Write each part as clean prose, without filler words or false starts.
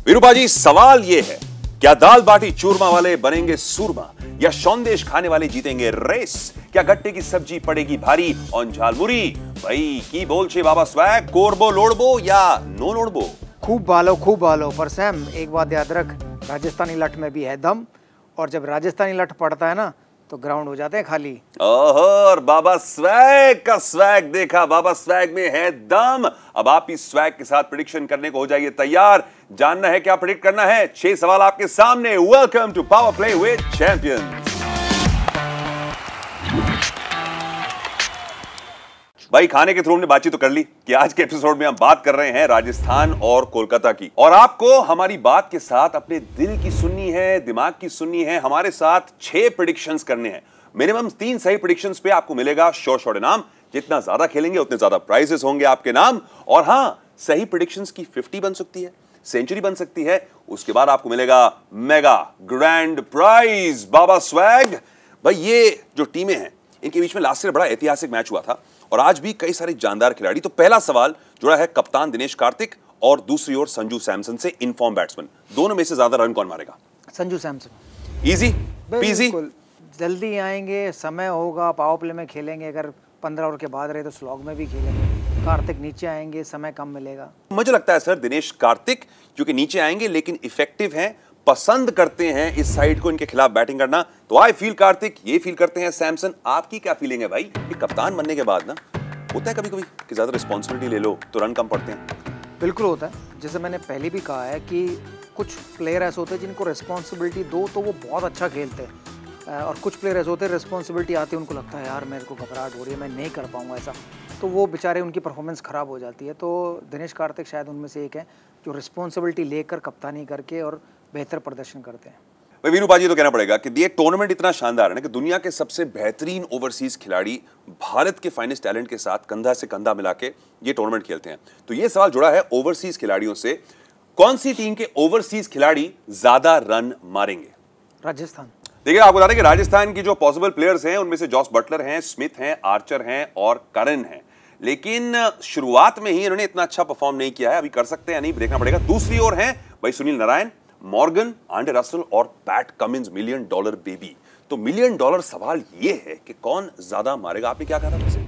वीरूपा जी, सवाल ये है, क्या दाल बाटी चूरमा वाले बनेंगे सूरमा या शौंदेश खाने वाले जीतेंगे रेस? क्या गट्टे की सब्जी पड़ेगी भारी ऑन झालमुरी? भाई की बोल छे बाबा स्वैग, कोरबो लोड़बो या नो लोड़बो? खूब बालो पर सैम एक बात याद रख, राजस्थानी लठ में भी है दम, और जब राजस्थानी लठ पड़ता है ना तो ग्राउंड हो जाते हैं खाली। ओहो, और बाबा स्वैग का स्वैग देखा, बाबा स्वैग में है दम। अब आप इस स्वैग के साथ प्रेडिक्शन करने को हो जाइए तैयार। जानना है क्या प्रेडिक्ट करना है? 6 सवाल आपके सामने। Welcome to power play with champions. भाई खाने के थ्रू हमने बातचीत तो कर ली कि आज के एपिसोड में हम बात कर रहे हैं राजस्थान और कोलकाता की, और आपको हमारी बात के साथ अपने दिल की सुननी है, दिमाग की सुननी है। हमारे साथ 6 प्रेडिक्शंस करने हैं। मिनिमम 3 सही प्रेडिक्शंस पे आपको मिलेगा शॉर्ट इनाम। जितना ज्यादा खेलेंगे उतने ज्यादा प्राइजेस होंगे आपके नाम। और हां, सही प्रेडिक्शंस की 50 बन सकती है, सेंचुरी बन सकती है। उसके बाद आपको मिलेगा मेगा ग्रैंड प्राइज। बाबा स्वैग भाई, ये जो टीमें हैं इनके बीच में लास्ट ईयर बड़ा ऐतिहासिक मैच हुआ था और आज भी कई सारे जानदार खिलाड़ी। तो पहला सवाल जुड़ा है कप्तान दिनेश कार्तिक और दूसरी ओर संजू सैमसन से, इनफॉर्म बैट्समैन। दोनों में से ज्यादा रन कौन मारेगा? संजू सैमसन। इजी पीजी, जल्दी आएंगे, समय होगा, पावर प्ले में खेलेंगे। अगर 15 ओवर के बाद रहे तो स्लॉग में भी खेलेंगे। कार्तिक नीचे आएंगे, समय कम मिलेगा। मुझे लगता है सर दिनेश कार्तिक क्योंकि नीचे आएंगे लेकिन इफेक्टिव हैं, पसंद करते हैं इस साइड को इनके खिलाफ बैटिंग करना, तो आई फील कार्तिक, ये फील करते हैं सैमसन। आपकी क्या फीलिंग है भाई? कि कप्तान बनने के बाद ना होता है कभी कभी कि ज्यादा रिस्पॉन्सिबिलिटी ले लो तो रन कम पड़ते हैं। बिल्कुल होता है। जैसे मैंने पहले भी कहा है कि कुछ प्लेयर ऐसे होते हैं जिनको रिस्पॉन्सिबिलिटी दो तो वो बहुत अच्छा खेलते हैं, और कुछ प्लेयर ऐसे होते हैं रिस्पॉन्सिबिलिटी आती है उनको लगता है यार मेरे को घबराहट हो रही है, मैं नहीं कर पाऊंगा ऐसा, तो वो बेचारे उनकी परफॉर्मेंस खराब हो जाती है। तो दिनेश कार्तिक शायद उनमें से एक है जो रिस्पॉन्सिबिलिटी लेकर कप्तानी करके और बेहतर प्रदर्शन करते हैं। भाई वीरूपा जी, तो कहना पड़ेगा कि ये टूर्नामेंट इतना शानदार है ना कि दुनिया के सबसे बेहतरीन ओवरसीज खिलाड़ी भारत के फाइनेस्ट टैलेंट के साथ कंधा से कंधा मिला के ये टूर्नामेंट खेलते हैं। तो ये सवाल जुड़ा है ओवरसीज खिलाड़ियों से, कौन सी टीम के ओवरसीज खिलाड़ी ज्यादा रन मारेंगे? राजस्थान। देखिए, आपको बता दें कि राजस्थान की जो पॉसिबल प्लेयर्स हैं उनमें से जॉस बटलर हैं, स्मिथ हैं, आर्चर हैं और करन हैं, लेकिन शुरुआत में ही इन्होंने इतना अच्छा परफॉर्म नहीं किया है। अभी कर सकते हैं या नहीं देखना पड़ेगा। दूसरी ओर हैं भाई Sunil Narayan, Morgan, Andre Russell और पैट कमिंस, $1 मिलियन बेबी। तो $1 मिलियन सवाल ये है कि कौन ज्यादा मारेगा? आपने क्या कहा था वैसे?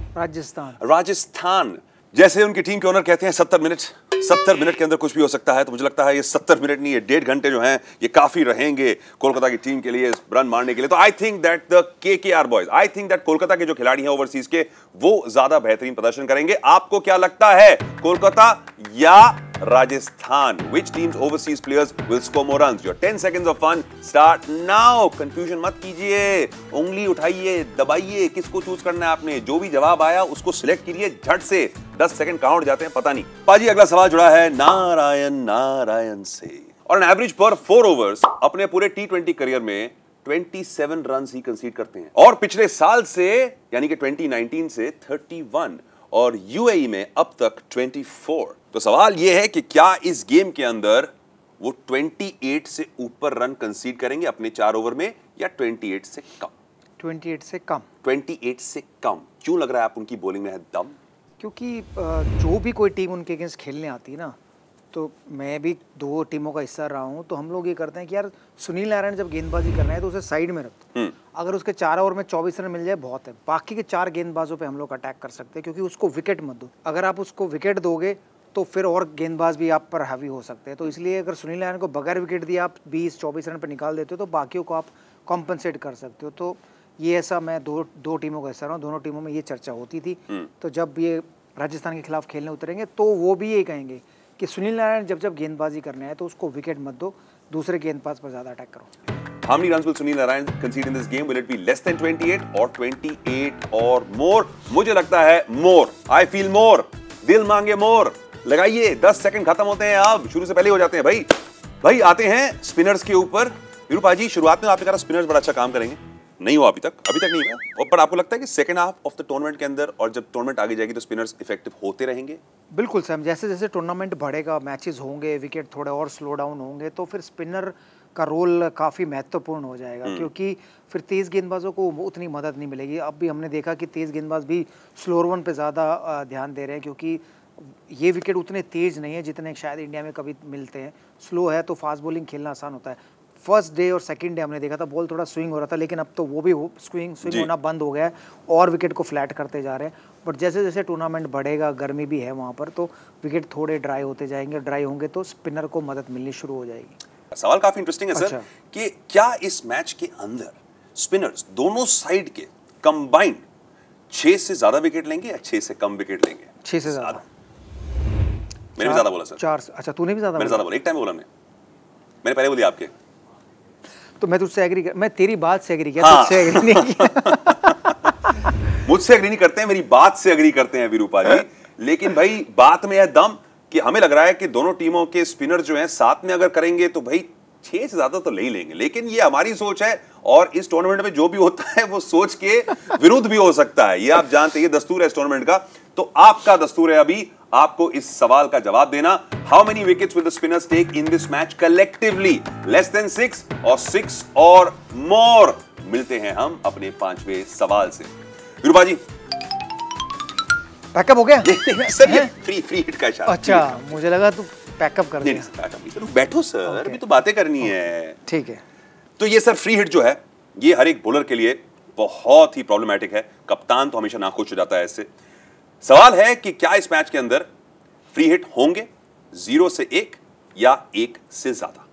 राजस्थान। जैसे उनकी टीम के ओनर कहते हैं 70 मिनट के अंदर कुछ भी हो सकता है, तो मुझे लगता है ये 70 मिनट नहीं, ये 1.5 घंटे जो हैं ये काफी रहेंगे कोलकाता की टीम के लिए रन मारने के लिए। तो I think that the KKR boys, I think that Kolkata के जो खिलाड़ी हैं ओवरसीज के, वो ज्यादा बेहतरीन प्रदर्शन करेंगे। आपको क्या लगता है, कोलकाता या Rajasthan? Which team's overseas players will score more runs? Your 10 seconds of fun start now. Confusion मत कीजिए, उंगली उठाइए, दबाइए, किसको चूज करना है आपने। जो भी जवाब आया उसको सिलेक्ट कीजिए झट से। 10 सेकंड कहां उड़ जाते हैं पता नहीं। पाजी, अगला सवाल जुड़ा है नारायण से, और एन एवरेज पर 4 ओवर्स अपने पूरे T20 करियर में 27 रन ही कंसीड करते हैं, और पिछले साल से यानी कि 2019 से 31, और यूएई में अब तक 24। तो सवाल यह है कि क्या इस गेम के अंदर वो 28 से ऊपर रन कंसीड करेंगे अपने 4 ओवर में, या 28 से कम? 28 से कम। 28 से कम। क्यों लग रहा है आप उनकी बॉलिंग में है दम? क्योंकि जो भी कोई टीम उनके अगेंस्ट खेलने आती है ना, तो मैं भी 2 टीमों का हिस्सा रहा हूँ, तो हम लोग ये करते हैं कि यार सुनील नारायण जब गेंदबाजी करना है तो उसे साइड में रखते हैं। अगर उसके 4 ओवर में 24 रन मिल जाए बहुत है। बाकी के 4 गेंदबाजों पे हम लोग अटैक कर सकते हैं, क्योंकि उसको विकेट मत दो। अगर आप उसको विकेट दोगे तो फिर और गेंदबाज भी आप पर हावी हो सकते हैं। तो इसलिए अगर सुनील नारायण को बगैर विकेट दिए आप 20-24 रन पर निकाल देते हो तो बाकियों को आप कॉम्पनसेट कर सकते हो। तो ये ऐसा मैं दो टीमों का हिस्सा रहा हूँ, दोनों टीमों में ये चर्चा होती थी। तो जब ये राजस्थान के खिलाफ खेलने उतरेंगे तो वो भी यही कहेंगे कि सुनील नारायण जब गेंदबाजी करने आए तो उसको विकेट मत दो, दूसरे गेंदबाज पर ज्यादा अटैक करो। How many runs will Sunil Narayan concede in this game? Will it be less than 28 or 28 or more? मुझे लगता है more. I feel more. दिल मांगे more. लगाइए, 10 सेकंड खत्म होते हैं, अब शुरू से पहले हो जाते हैं भाई आते हैं स्पिनर्स के ऊपर। वीरूपा जी, शुरुआत में आपने कहा स्पिनर्स बड़ा अच्छा काम करेंगे, नहीं हुआ अभी तक नहीं हुआ, और पर आपको लगता है कि second half of the tournament के अंदर और जब टूर्नामेंट आगे जाएगी तो स्पिनर्स इफेक्टिव होते रहेंगे? बिल्कुल सैम, जैसे जैसे टूर्नामेंट बढ़ेगा, मैचेस होंगे, विकेट थोड़े और स्लो डाउन होंगे, तो फिर स्पिनर का रोल काफ़ी महत्वपूर्ण हो जाएगा, क्योंकि फिर तेज़ गेंदबाजों को उतनी मदद नहीं मिलेगी। अब भी हमने देखा कि तेज़ गेंदबाज भी स्लोअर वन पे ज़्यादा ध्यान दे रहे हैं, क्योंकि ये विकेट उतने तेज नहीं है जितने शायद इंडिया में कभी मिलते हैं। स्लो है तो फास्ट बॉलिंग खेलना आसान होता है। फर्स्ट डे और सेकंड डे हमने देखा था बॉल थोड़ा स्विंग हो रहा था, लेकिन अब तो वो भी स्विंग होना बंद हो गया है और विकेट को फ्लैट करते जा रहे हैं। बट जैसे जैसे टूर्नामेंट बढ़ेगा, गर्मी भी है वहाँ पर, तो विकेट थोड़े ड्राई होते जाएंगे। ड्राई होंगे तो स्पिनर को मदद मिलनी शुरू हो जाएगी। सवाल काफी इंटरेस्टिंग है सर कि क्या इस मैच के अंदर स्पिनर्स दोनों साइड के कंबाइंड 6 से ज्यादा विकेट लेंगे या 6 से कम विकेट लेंगे? 6 से ज्यादा। मैंने भी ज्यादा बोला सर। 4। अच्छा, तूने भी ज्यादा? मैंने ज्यादा बोला, एक टाइम बोला मैंने पहले बोली आपके। तो मैं तुझसे एग्री मैं तेरी बात से एग्री किया, तुझसे एग्री नहीं किया। मुझसे एग्री नहीं करते हैं, मेरी बात से एग्री करते हैं वीरूपा जी। लेकिन भाई बात में है दम कि हमें लग रहा है कि दोनों टीमों के स्पिनर जो हैं साथ में अगर करेंगे तो भाई 6 से ज्यादा तो ले ही लेंगे। लेकिन ये हमारी सोच है और इस टूर्नामेंट में जो भी होता है वो सोच के विरुद्ध भी हो सकता है, ये आप जानते हैं, ये दस्तूर है इस टूर्नामेंट का। तो आपका दस्तूर है अभी आपको इस सवाल का जवाब देना। How many wickets will the spinners take in this match collectively? Less than 6 और 6 और मोर? मिलते हैं हम अपने 5वें सवाल से। विरूपा जी पैकअप हो गया? सर ये फ्री हिट का इशारा। अच्छा, मुझे लगा तू पैकअप कर दिया। पैकअप नहीं सर, बैठो सर, अभी तो बातें करनी है। ठीक है। तो ये सर फ्री हिट जो है ये हर एक बॉलर के लिए बहुत ही प्रॉब्लमैटिक है। कप्तान तो हमेशा नाखुश हो जाता है इससे। सवाल है कि क्या इस मैच के अंदर फ्री हिट होंगे 0 से 1 या 1 से ज्यादा?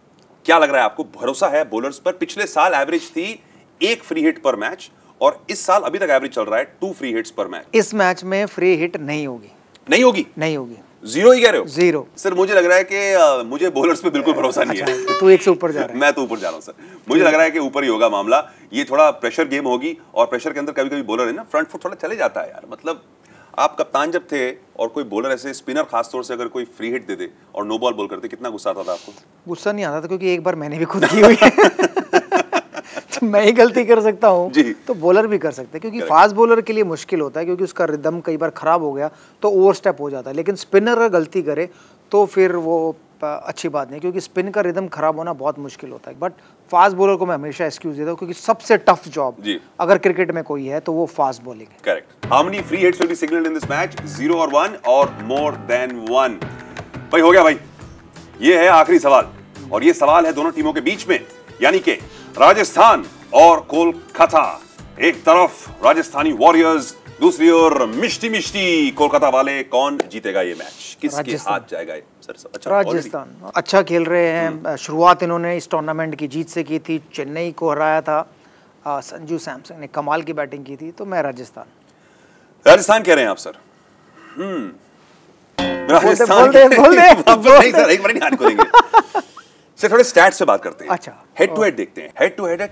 क्या लग रहा है आपको? भरोसा है बॉलर्स पर? पिछले साल एवरेज थी 1 फ्री हिट पर मैच और इस साल अभी तक एवरेज चल रहा है 2 फ्री हिट्स पर मैच। इस मैच में फ्री हिट नहीं होगी। नहीं होगी? नहीं होगी। 0 ही कह रहे हो? 0। सर मुझे लग रहा है कि मुझे बॉलर्स पे बिल्कुल भरोसा नहीं है। तो तू 1 से ऊपर जा रहा है। मैं तो ऊपर जा रहा हूं सर, मुझे लग रहा है कि ऊपर ही होगा मामला। ये थोड़ा प्रेशर गेम होगी और प्रेशर के अंदर कभी कभी बॉलर है ना फ्रंट फुट थोड़ा चले जाता है यार। मतलब आप कप्तान जब थे और कोई बॉलर ऐसे स्पिनर खासतौर से अगर कोई फ्री हिट दे दे और नो बॉल करते, कितना गुस्सा आता था आपको? गुस्सा नहीं आता था क्योंकि एक बार मैंने भी खुद की हुई है। मैं ही गलती कर सकता हूँ तो बॉलर भी कर सकते हैं, क्योंकि फास्ट बॉलर के लिए मुश्किल होता है क्योंकि उसका रिदम कई बार खराब हो गया तो ओवर स्टेप हो जाता है। लेकिन स्पिनर अगर गलती करे तो फिर वो अच्छी बात नहीं, क्योंकि स्पिन का रिदम खराब होना बहुत मुश्किल होता है। बट फास्ट बॉलर को मैं हमेशा एक्सक्यूज देता हूँ क्योंकि सबसे टफ जॉब अगर क्रिकेट में कोई है तो वो फास्ट बॉलिंग है। Correct. How many free hits will be signalled in this match? 0 और 1 और मोर देन 1? भाई हो गया भाई, ये है आखिरी सवाल और ये सवाल है दोनों टीमों के बीच में, यानी कि राजस्थान और कोलकाता। एक तरफ राजस्थानी वॉरियर्स, दूसरी ओर मिष्टी मिष्टी कोलकाता वाले। कौन जीतेगा ये मैच? किसके हाथ जाएगा ये? सर अच्छा, राजस्थान अच्छा खेल रहे हैं। शुरुआत इन्होंने इस टूर्नामेंट की जीत से की थी, चेन्नई को हराया था, संजू सैमसन ने कमाल की बैटिंग की थी। तो मैं राजस्थान कह रहे हैं आप सर? बोल दे एक बार नहीं हाथ खोलेंगे सर, थोड़े स्टैट्स से बात करते हैं। अच्छा, हेड टू हेड देखते हैं। हेड टू हेड है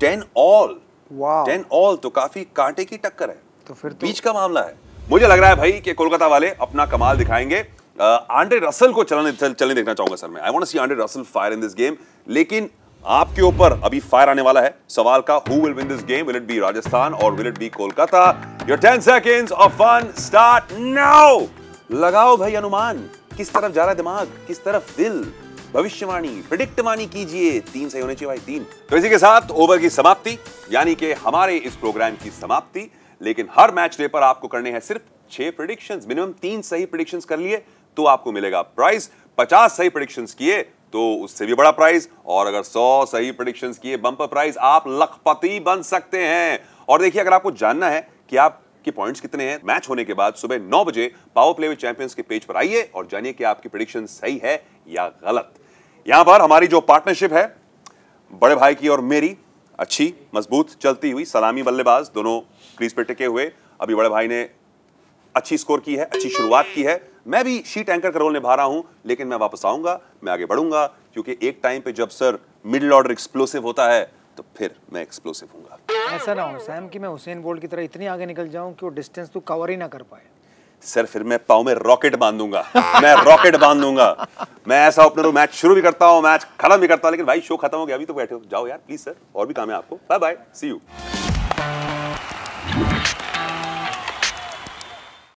10 ऑल। वाह, 10 ऑल तो काफी कांटे की टक्कर है। तो फिर बीच का मामला है। मुझे लग रहा है भाई कि कोलकाता वाले अपना कमाल दिखाएंगे। आंड्रे रसल को चलने देखना चाहूंगा सर मैं। I want to see Andre Russell fire in this game. लेकिन आपके ऊपर अभी फायर आने वाला है सवाल का, who will win this game? Will it be Rajasthan और will it be Kolkata? Your 10 seconds of fun start now. लगाओ भाई अनुमान, किस तरफ जा रहा है दिमाग, किस तरफ दिल? भविष्यवाणी, प्रेडिक्टवाणी कीजिए। 3 सही होने चाहिए भाई, 3। तो इसी के साथ ओवर की समाप्ति, यानी कि हमारे इस प्रोग्राम की समाप्ति। लेकिन हर मैच डे पर आपको करने हैं सिर्फ 6 प्रेडिक्शंस। मिनिमम 3 सही प्रेडिक्शंस कर लिए तो आपको मिलेगा प्राइज। 50 सही प्रेडिक्शंस किए तो उससे भी बड़ा प्राइज, और अगर 100 सही प्रेडिक्शंस किए बम्पर प्राइज, आप लखपति बन सकते हैं। और देखिए, अगर आपको जानना है कि आपके पॉइंट्स कितने हैं, मैच होने के बाद सुबह 9 बजे पावर प्ले विद चैंपियंस के पेज पर आइए और जानिए कि आपकी प्रेडिक्शन सही है या गलत। यहां पर हमारी जो पार्टनरशिप है बड़े भाई की और मेरी, अच्छी मजबूत चलती हुई, सलामी बल्लेबाज दोनों क्रीज पे टिके हुए। अभी बड़े भाई ने अच्छी स्कोर की है, अच्छी शुरुआत की है। मैं भी शीट एंकर का रोल निभा रहा हूं, लेकिन मैं वापस आऊंगा, मैं आगे बढ़ूंगा, क्योंकि एक टाइम पे जब सर मिडिल ऑर्डर एक्सप्लोसिव होता है तो फिर मैं एक्सप्लोसिव हूंगा। ऐसा ना हो सैम कि मैं हुसैन बोल्ट की तरह इतनी आगे निकल जाऊं कि वो डिस्टेंस तू कवर ही ना कर पाए। सर फिर मैं पाँव में रॉकेट बांध दूंगा। मैं रॉकेट बांध दूंगा। मैं ऐसा ओपनर हूं, मैच शुरू भी करता हूं, मैच खत्म भी करता हूं। लेकिन भाई शो खत्म हो गया, अभी तो बैठे हो, जाओ यार प्लीज सर, और भी काम है आपको। Bye bye, see you.